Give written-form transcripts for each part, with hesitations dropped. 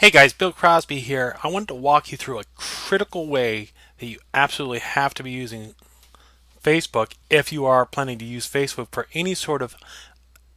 Hey guys, Bill Crosby here. I wanted to walk you through a critical way that you absolutely have to be using Facebook if you are planning to use Facebook for any sort of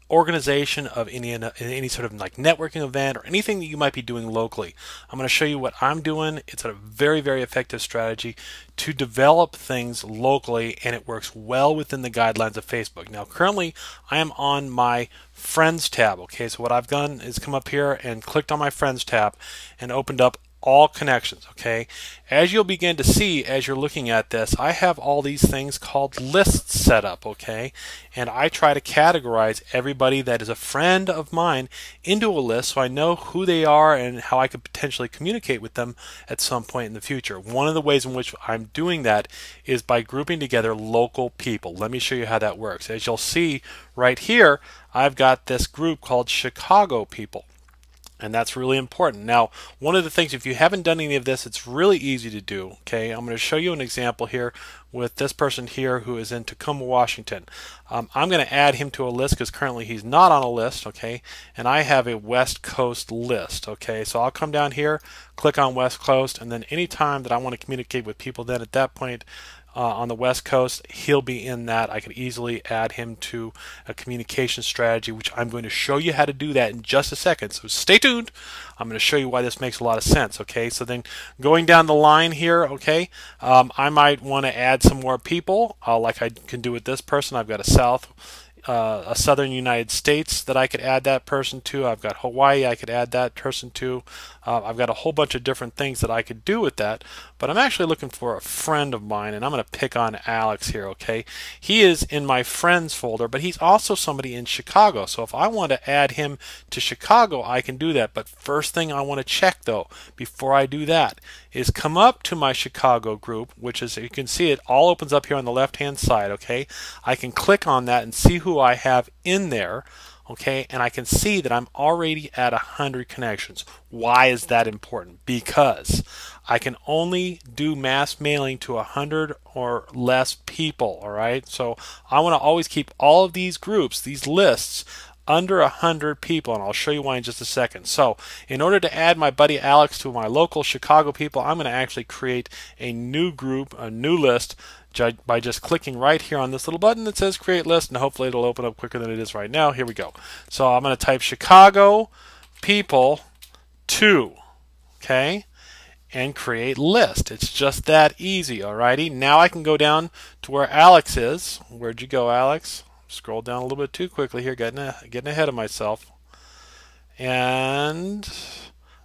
organization of any sort of like networking event or anything that you might be doing locally. I'm going to show you what I'm doing. It's a very effective strategy to develop things locally, and it works well within the guidelines of Facebook. Now currently I am on my Friends tab. Okay, so what I've done is come up here and clicked on my Friends tab and opened up all connections. Okay, as you'll begin to see as you're looking at this, I have all these things called lists set up. Okay, and I try to categorize everybody that is a friend of mine into a list so I know who they are and how I could potentially communicate with them at some point in the future. One of the ways in which I'm doing that is by grouping together local people. Let me show you how that works. As you'll see right here, I've got this group called Chicago people. And that's really important. Now, one of the things, if you haven't done any of this, it's really easy to do. Okay, I'm going to show you an example here with this person here who is in Tacoma, Washington. I'm going to add him to a list because currently he's not on a list. Okay, and I have a West Coast list. Okay, so I'll come down here, click on West Coast, and then anytime that I want to communicate with people, then at that point on the West Coast, he'll be in that. I could easily add him to a communication strategy, which I'm going to show you how to do that in just a second. So stay tuned. I'm going to show you why this makes a lot of sense. Okay, so then going down the line here, okay, I might want to add some more people, like I can do with this person. I've got a southern United States that I could add that person to. I've got Hawaii I could add that person to. I've got a whole bunch of different things that I could do with that, but I'm actually looking for a friend of mine, and I'm going to pick on Alex here. Okay, he is in my friends folder, but he's also somebody in Chicago, so if I want to add him to Chicago, I can do that. But first thing I want to check though before I do that is come up to my Chicago group, which is, you can see it all opens up here on the left hand side. Okay, I can click on that and see who I have in there. Okay, and I can see that I'm already at 100 connections. Why is that important? Because I can only do mass mailing to 100 or less people. All right, so I want to always keep all of these groups, these lists, under 100 people, and I'll show you why in just a second. So in order to add my buddy Alex to my local Chicago people, I'm going to actually create a new group, a new list, by just clicking right here on this little button that says create list, and hopefully it'll open up quicker than it is right now. Here we go. So I'm going to type Chicago people 2, okay, and create list. It's just that easy. Alrighty, now I can go down to where Alex is. Where'd you go, Alex? Scroll down a little bit too quickly here, getting ahead of myself. And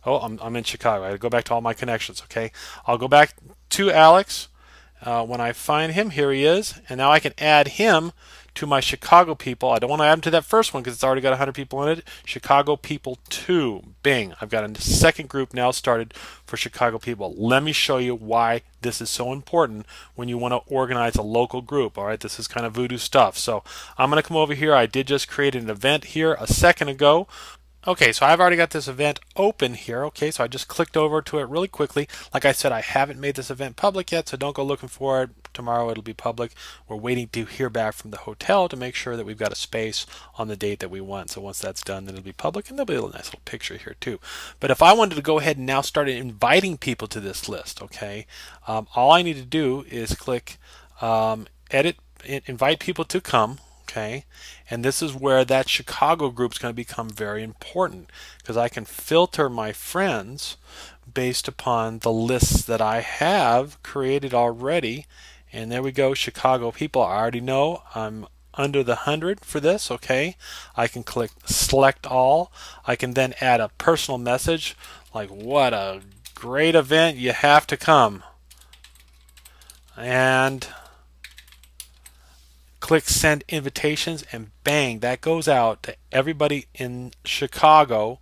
oh, I'm in Chicago. I gotta go back to all my connections. Okay, I'll go back to Alex. When I find him, here he is, and now I can add him to my Chicago people. I don't want to add him to that first one because it's already got 100 people in it. Chicago people 2. Bing. I've got a second group now started for Chicago people. Let me show you why this is so important when you want to organize a local group. All right, this is kind of voodoo stuff. So I'm going to come over here. I did just create an event here a second ago. Okay, so I've already got this event open here. Okay, so I just clicked over to it really quickly. Like I said, I haven't made this event public yet, so don't go looking for it. Tomorrow it'll be public. We're waiting to hear back from the hotel to make sure that we've got a space on the date that we want. So once that's done, then it'll be public, and there'll be a nice little picture here too. But if I wanted to go ahead and now start inviting people to this list, okay, all I need to do is click edit, invite people to come. Okay, and this is where that Chicago group is going to become very important because I can filter my friends based upon the lists that I have created already. And there we go, Chicago people. I already know I'm under the 100 for this. Okay, I can click select all. I can then add a personal message like, what a great event, you have to come, and click send invitations, and bang, that goes out to everybody in Chicago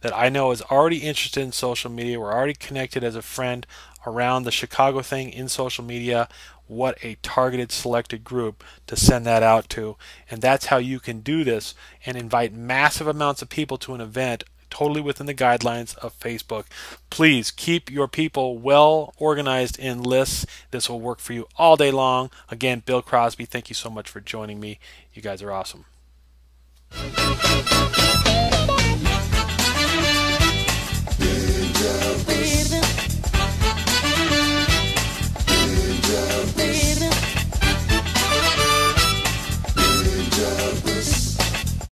that I know is already interested in social media. We're already connected as a friend around the Chicago thing in social media. What a targeted selected group to send that out to. And that's how you can do this and invite massive amounts of people to an event totally within the guidelines of Facebook. Please keep your people well organized in lists. This will work for you all day long. Again, Bill Crosby, thank you so much for joining me. You guys are awesome.